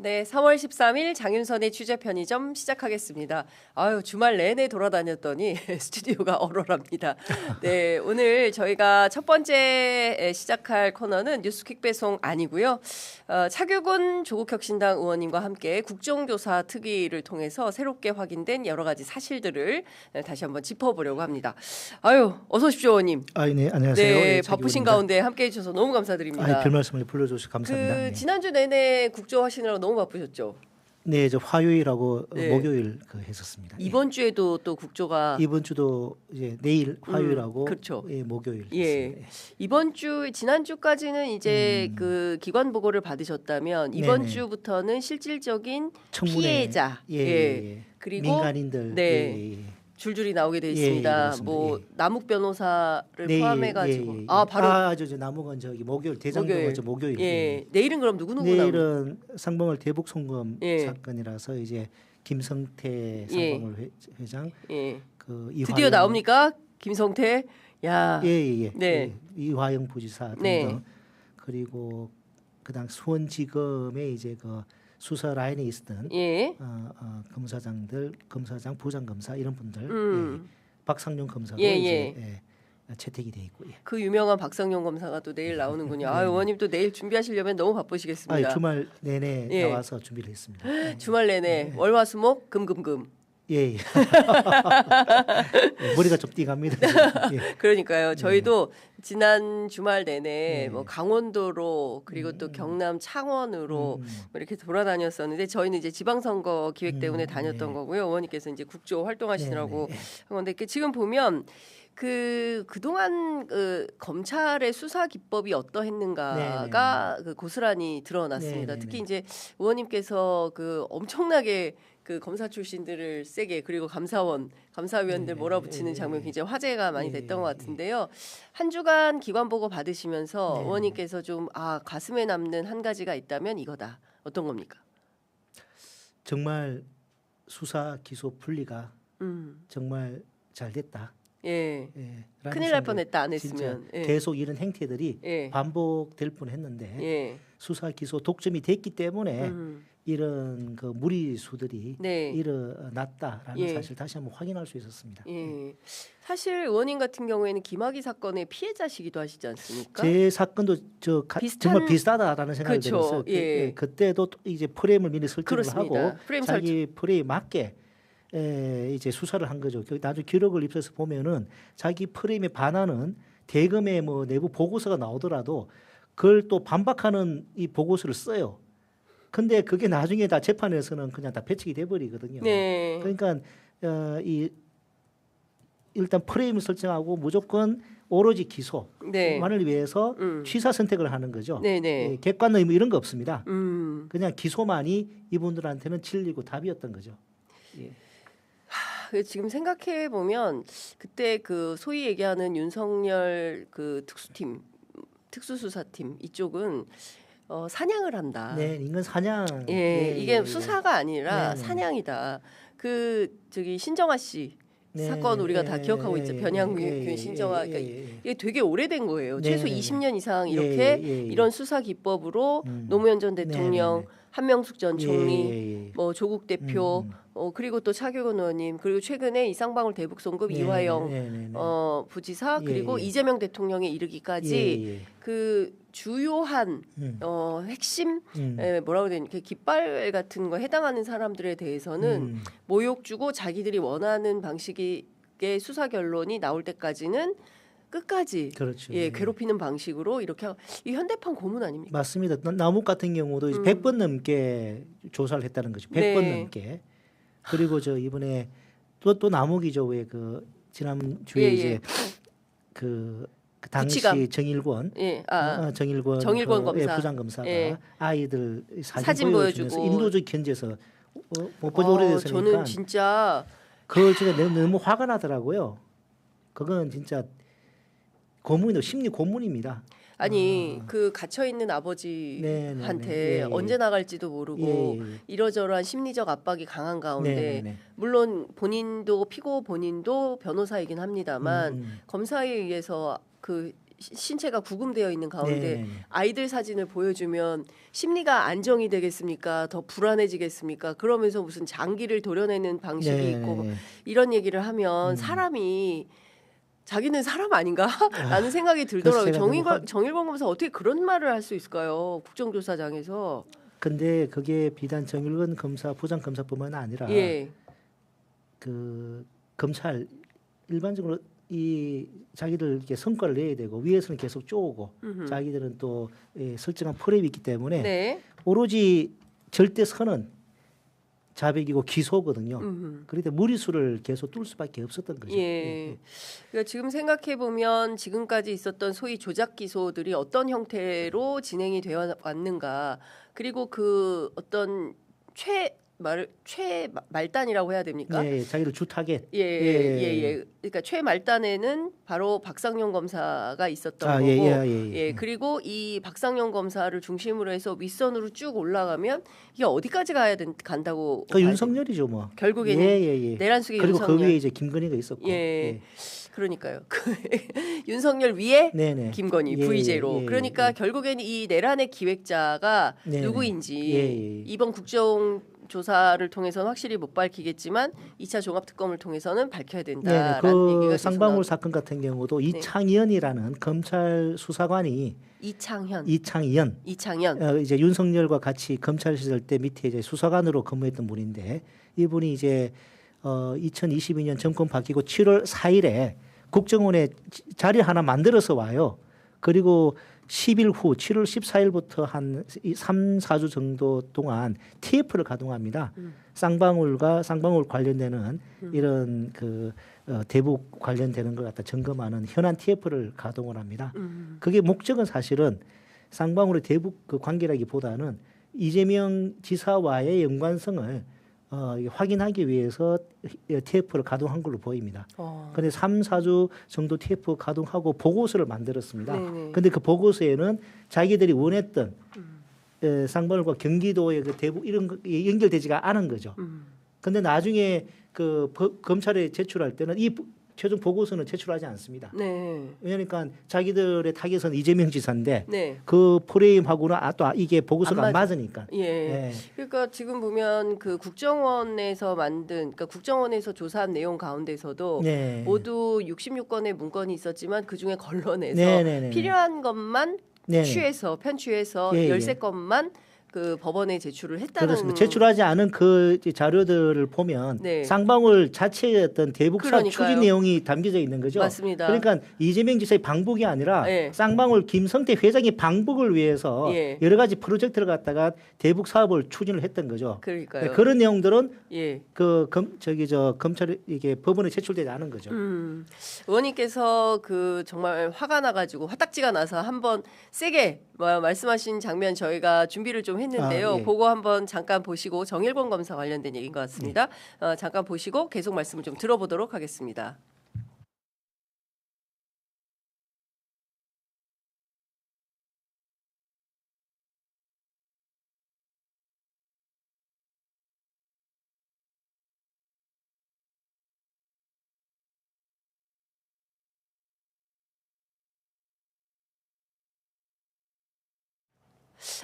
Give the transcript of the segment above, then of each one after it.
네, 3월 13일 장윤선의 취재 편의점 시작하겠습니다. 아유, 주말 내내 돌아다녔더니 스튜디오가 얼얼합니다. 네, 오늘 저희가 첫 번째 시작할 코너는 뉴스퀵 배송 아니고요. 차규근 조국혁신당 의원님과 함께 국정조사 특위를 통해서 새롭게 확인된 여러 가지 사실들을 다시 한번 짚어보려고 합니다. 아유, 어서 오십시오, 의원님. 네, 안녕하세요. 네, 예, 바쁘신 가운데 함께해 주셔서 너무 감사드립니다. 별 말씀을 불러주셔서 감사합니다. 네. 지난주 내내 국조하시느라고 너무 바쁘셨죠? 네, 저 화요일하고 네. 목요일 했었습니다. 이번 주에도 또 국조가 이번 주도 이제 내일 화요일하고 그렇죠. 목요일. 예. 있습니다. 이번 주 지난주까지는 이제 그 기관 보고를 받으셨다면 이번 네네. 주부터는 실질적인 청문회. 피해자 예. 그리고 민간인들 네. 줄줄이 나오게 돼 예, 있습니다. 그렇습니다. 뭐 예. 남욱 변호사를 내일, 포함해 가지고 예. 바로 저 남욱은 저기 목요일 대장동은 저 목요일. 예. 내일은 그럼 누구 나옵니까? 내일은 상봉을 대북 송금 예. 사건이라서 이제 김성태 예. 상봉을 회장 예. 그 드디어 나옵니까? 김성태. 야. 예. 네. 이화영 부지사 등등 네. 그리고 그다음 수원지검에 이제 그 수사 라인에 있었던 예. 검사장들, 검사장, 부장검사 이런 분들, 박상용 검사가 예, 이제 채택이 돼 있고. 예. 그 유명한 박상용 검사가 또 내일 나오는군요. 아, 의원님 또 내일 준비하시려면 너무 바쁘시겠습니다. 주말 내내 예. 나와서 준비를 했습니다. 주말 내내 월화수목 금금금. 예. 머리가 좀 띵합니다. 예. 그러니까요. 저희도 지난 주말 내내 뭐 강원도로 그리고 또 경남 창원으로 뭐 이렇게 돌아다녔었는데 저희는 이제 지방선거 기획 때문에 다녔던 거고요. 의원님께서 이제 국조 활동하시느라고 한 건데 지금 보면 그동안 검찰의 수사 기법이 어떠했는가가 고스란히 드러났습니다. 특히 이제 의원님께서 엄청나게 검사 출신들을 세게 그리고 감사위원들 몰아붙이는 장면 굉장히 화제가 많이 됐던 것 같은데요. 한 주간 기관 보고 받으시면서 의원님께서 좀 가슴에 남는 한 가지가 있다면 이거다. 어떤 겁니까? 정말 수사 기소 분리가 정말 잘 됐다. 예. 큰일 날 뻔했다 안 했으면. 계속 이런 행태들이 반복될 뻔했는데 수사 기소 독점이 됐기 때문에 이런 무리수들이 일어났다라는 사실 다시 한번 확인할 수 있었습니다. 사실 의원님 같은 경우에는 김학의 사건의 피해자시기도 하시지 않습니까? 제 사건도 정말 비슷하다라는 생각이 들었어요. 그때도 이제 프레임을 미리 설정을 하고 자기 프레임에 맞게 이제 수사를 한 거죠. 나중에 기록을 입수해서 보면은 자기 프레임에 반하는 대검의 내부 보고서가 나오더라도 그걸 또 반박하는 이 보고서를 써요. 근데 그게 나중에 다 재판에서는 그냥 다 배척이 돼 버리거든요. 그러니까 일단 프레임을 설정하고 무조건 오로지 기소만을 위해서 취사 선택을 하는 거죠. 객관 의무 이런 거 없습니다. 그냥 기소만이 이분들한테는 진리고 답이었던 거죠. 지금 생각해 보면 그때 소위 얘기하는 윤석열 특수수사팀 이쪽은 사냥을 한다. 인간 사냥. 이게 수사가 아니라 사냥이다. 신정아 씨 사건 우리가 다 기억하고 있죠. 변양균 신정아. 그러니까 이게 되게 오래된 거예요. 최소 20년 이상 이렇게 이런 수사 기법으로 노무현 전 대통령, 한명숙 전 총리, 조국 대표, 그리고 또 차규근 의원님, 그리고 최근에 이상방울 대북 송금 이화영 부지사, 그리고 이재명 대통령에 이르기까지 주요한 핵심 뭐라고 되는 깃발 같은 거 해당하는 사람들에 대해서는 모욕 주고 자기들이 원하는 방식의 수사 결론이 나올 때까지는 끝까지 괴롭히는 방식으로 이렇게 이 현대판 고문 아닙니까? 맞습니다. 남욱 같은 경우도 100번 넘게 조사를 했다는 거죠. 100번 넘게. 그리고 이번에 또 남욱이죠. 왜 지난주에 이제 당시 구치감. 정일권 정일권 검사 부장검사가 아이들 사진 보여주고 인도적 견제에서 못 보지 오래됐으니까 저는 진짜 그걸 제가 너무 화가 나더라고요. 그건 진짜 심리 고문입니다. 아니 갇혀 있는 아버지한테 언제 나갈지도 모르고 이러저러한 심리적 압박이 강한 가운데 물론 본인도 피고 본인도 변호사이긴 합니다만 검사에 의해서 신체가 구금되어 있는 가운데 네. 아이들 사진을 보여주면 심리가 안정이 되겠습니까? 더 불안해지겠습니까? 그러면서 무슨 장기를 도려내는 방식이 네. 있고 뭐 이런 얘기를 하면 사람이 자기는 사람 아닌가? 라는 생각이 들더라고요. 정일권 검사 어떻게 그런 말을 할 수 있을까요? 국정조사장에서. 근데 그게 비단 정일권 검사, 부장검사뿐만 아니라 예. 그 검찰 일반적으로 이 자기들 이렇게 성과를 내야 되고 위에서는 계속 쪼오고 자기들은 또 설정한 프레임이 있기 때문에 네. 오로지 절대 선은 자백이고 기소거든요. 그런데 무리수를 계속 뚫을 수밖에 없었던 거죠. 예. 그러니까 지금 생각해 보면 지금까지 있었던 소위 조작 기소들이 어떤 형태로 진행이 되어 왔는가, 그리고 그 어떤 최말단이라고 해야 됩니까? 예, 자기를 주 타겟. 예. 그러니까 최말단에는 바로 박상용 검사가 있었던 거고, 예. 그리고 이 박상용 검사를 중심으로 해서 윗선으로 쭉 올라가면 이게 어디까지 간다고? 그 윤석열이죠, 뭐. 결국에는 내란숙의 그리고 윤석열. 그 위에 이제 김건희가 있었고. 그러니까요. 윤석열 위에 네네. 김건희 VJ로. 그러니까 결국에는 이 내란의 기획자가 누구인지 이번 국정조사를 통해서는 확실히 못 밝히겠지만 2차 종합특검을 통해서는 밝혀야 된다라는 얘기가 쌍방울 사건 같은 경우도 이창현이라는 검찰 수사관이 이창현. 이제 윤석열과 같이 검찰 시절 때 밑에 이제 수사관으로 근무했던 분인데 이분이 이제 2022년 정권 바뀌고 7월 4일에 국정원에 자리 하나 만들어서 와요. 그리고 10일 후 7월 14일부터 한 3, 4주 정도 동안 TF를 가동합니다. 쌍방울 관련되는 이런 그 대북 관련되는 것 갖다 점검하는 현안 TF를 가동을 합니다. 그게 목적은 사실은 쌍방울의 대북 그 관계라기보다는 이재명 지사와의 연관성을 확인하기 위해서 TF를 가동한 걸로 보입니다. 그런데 3, 4주 정도 TF 가동하고 보고서를 만들었습니다. 그런데 그 보고서에는 자기들이 원했던 쌍방울과 경기도의 그 대북 이런 거 연결되지가 않은 거죠. 그런데 나중에 그 검찰에 제출할 때는 이 최종 보고서는 제출하지 않습니다. 왜냐니까 자기들의 타겟은 이재명 지사인데 그 프레임하고는 또 이게 보고서가 안 맞으니까. 그러니까 지금 보면 그 국정원에서 그러니까 국정원에서 조사한 내용 가운데서도 모두 66건의 문건이 있었지만 그 중에 걸러내서 필요한 것만 편취해서 13건만 그 법원에 제출을 했다는. 그렇습니다. 제출하지 않은 그 자료들을 보면 쌍방울 자체의 어떤 대북사 추진 내용이 담겨져 있는 거죠. 맞습니다. 그러니까 이재명 지사의 방북이 아니라 쌍방울 김성태 회장의 방북을 위해서 여러 가지 프로젝트를 갖다가 대북 사업을 추진을 했던 거죠. 그러니까요. 그런 내용들은 검찰 이게 법원에 제출되지 않은 거죠. 의원님께서 그 정말 화가 나가지고 화딱지가 나서 한번 세게 말씀하신 장면 저희가 준비를 좀 했는데요. 그거 한번 잠깐 보시고 정일권 검사 관련된 얘기인 것 같습니다. 잠깐 보시고 계속 말씀을 좀 들어보도록 하겠습니다.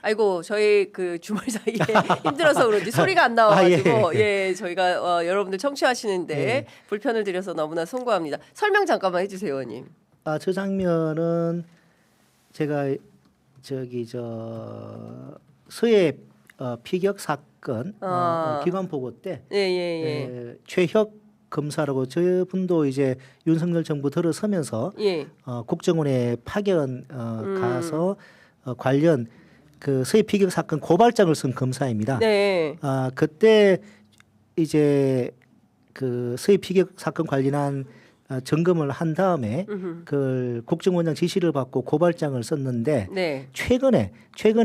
아이고 저희 그 주말 사이에 힘들어서 그런지 소리가 안 나와가지고 저희가 여러분들 청취하시는데 불편을 드려서 너무나 송구합니다. 설명 잠깐만 해주세요, 의원님. 저 장면은 제가 서해 피격 사건 기관 보고 때 최혁 검사라고 저분도 이제 윤석열 정부 들어서면서 국정원에 파견 가서 관련 그 서해 피격 사건 고발장을 쓴 검사입니다. 그때 이제 그 서해 피격 사건 관련한 점검을 한 다음에 그 국정원장 지시를 받고 고발장을 썼는데 최근에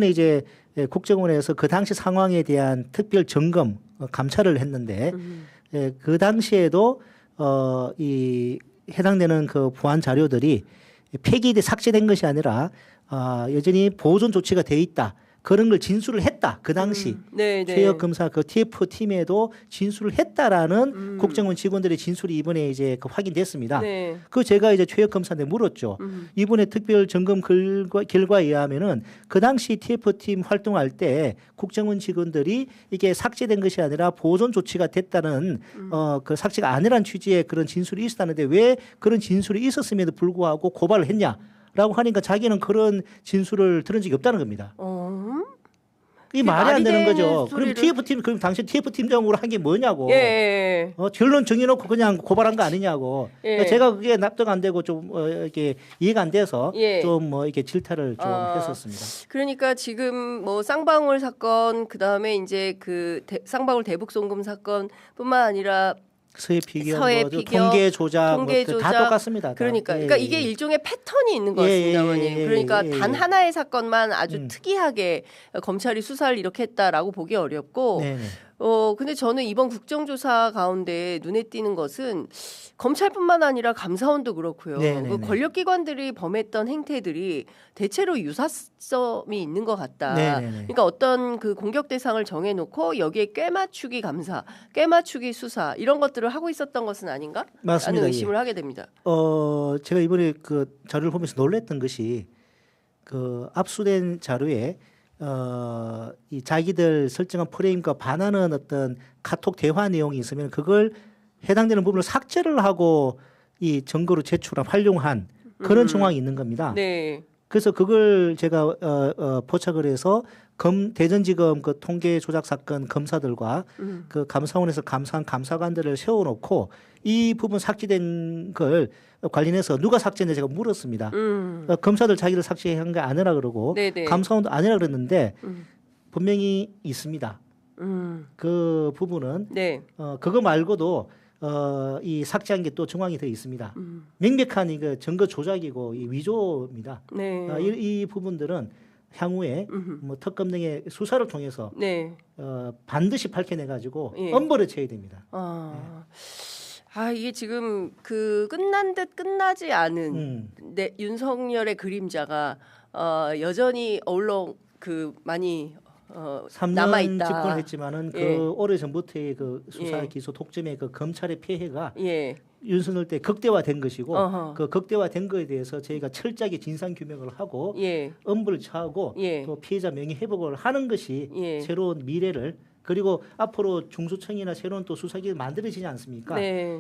이제 국정원에서 그 당시 상황에 대한 특별 점검 감찰을 했는데 그 당시에도 이 해당되는 그 보안 자료들이 폐기돼 삭제된 것이 아니라 여전히 보존 조치가 돼 있다. 그런 걸 진술을 했다. 그 당시 최혁 검사 그 TF 팀에도 진술을 했다라는 국정원 직원들의 진술이 이번에 이제 확인됐습니다. 네. 그 제가 이제 최혁 검사한테 물었죠. 이번에 특별 점검 결과에 의하면은 그 당시 TF 팀 활동할 때 국정원 직원들이 이게 삭제된 것이 아니라 보존 조치가 됐다는 그 삭제가 아니란 취지의 그런 진술이 있었다는데 왜 그런 진술이 있었음에도 불구하고 고발을 했냐라고 하니까 자기는 그런 진술을 들은 적이 없다는 겁니다. 이 말이 안 되는 거죠. 그럼 TF팀, 그럼 당시 TF팀장으로 한 게 뭐냐고. 예. 결론 정해놓고 그냥 고발한 거 아니냐고. 예. 그러니까 제가 그게 납득 안 되고 좀 이렇게 이해가 안 돼서 예. 좀 뭐 이렇게 질타를 좀 했었습니다. 그러니까 지금 뭐 쌍방울 사건, 그 다음에 이제 그 쌍방울 대북 송금 사건뿐만 아니라 서해 피격, 통계 조작, 다 똑같습니다. 그러니까 이게 일종의 패턴이 있는 것 같습니다, 어머님. 그러니까 단 하나의 사건만 아주 특이하게 검찰이 수사를 이렇게 했다라고 보기 어렵고. 근데 저는 이번 국정조사 가운데 눈에 띄는 것은 검찰뿐만 아니라 감사원도 그렇고요. 그 권력기관들이 범했던 행태들이 대체로 유사성이 있는 것 같다. 그러니까 어떤 그 공격 대상을 정해놓고 여기에 꿰맞추기 감사, 꿰맞추기 수사 이런 것들을 하고 있었던 것은 아닌가? 맞습니다. 라는 의심을 하게 됩니다. 제가 이번에 그 자료를 보면서 놀랐던 것이 그 압수된 자료에 이 자기들 설정한 프레임과 반하는 어떤 카톡 대화 내용이 있으면 그걸 해당되는 부분을 삭제를 하고 이 증거로 제출한 활용한 그런 정황이 있는 겁니다. 네. 그래서 그걸 제가 포착을 해서 대전지검 그 통계 조작 사건 검사들과 그 감사원에서 감사한 감사관들을 세워놓고 이 부분 삭제된 걸 관련해서 누가 삭제했는지 제가 물었습니다. 검사들 자기들 삭제한 게 아니라 그러고 감사원도 아니라 그랬는데 분명히 있습니다. 그 부분은 그거 말고도 이 삭제한 게 또 정황이 더 있습니다. 명백한 이거 증거 조작이고 이 위조입니다. 이 부분들은 향후에 뭐 특검 등의 수사를 통해서 반드시 밝혀내 가지고 엄벌을 쳐야 됩니다. 이게 지금 그 끝난 듯 끝나지 않은 윤석열의 그림자가 여전히 얼렁 그 많이 3년 남아있다. 집권을 했지만은 그 오래 전부터의 그 수사 기소 독점의 그 검찰의 폐해가 윤석열 때 극대화된 것이고 그 극대화된 거에 대해서 저희가 철저하게 진상 규명을 하고 엄벌을 처하고 또 피해자 명예 회복을 하는 것이 새로운 미래를 그리고 앞으로 중수청이나 새로운 또 수사기관 만들어지지 않습니까?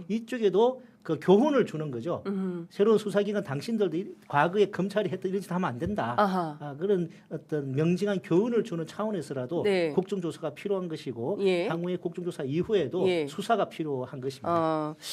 이쪽에도 그 교훈을 주는 거죠. 새로운 수사기관 당신들도 과거에 검찰이 했던 이런 짓 하면 안 된다. 그런 어떤 명징한 교훈을 주는 차원에서라도 국정조사가 필요한 것이고 향후에 국정조사 이후에도 수사가 필요한 것입니다.